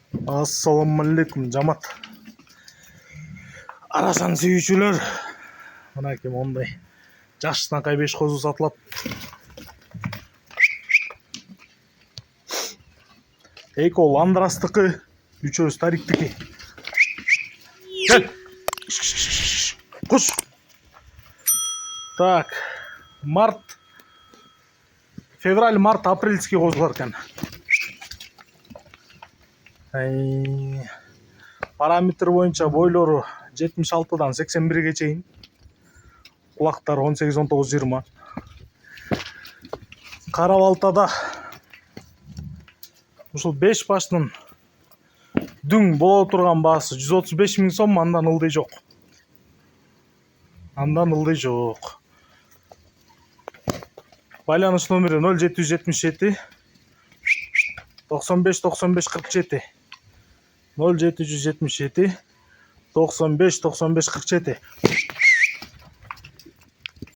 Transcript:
Assalamu alaikum жамат. Арасан сүйүүчүлөр. Мынакей мондай жаштанкай 5 козу сатылат. Экол Андрастыкы, үчөө Стариктики. Гел. Куш. Так. Февраль, март, апрельский козулар экен. Параметр боюнча бойлору 76дан 81ге чейин. Кулактар 18, 19, 20. Кара балтада ушул 5 баштын дүң боло турган баасы 135 000 сом, андан ылдый жок. Байланыш номери 0777 95 95 47. 0777 95 95 47.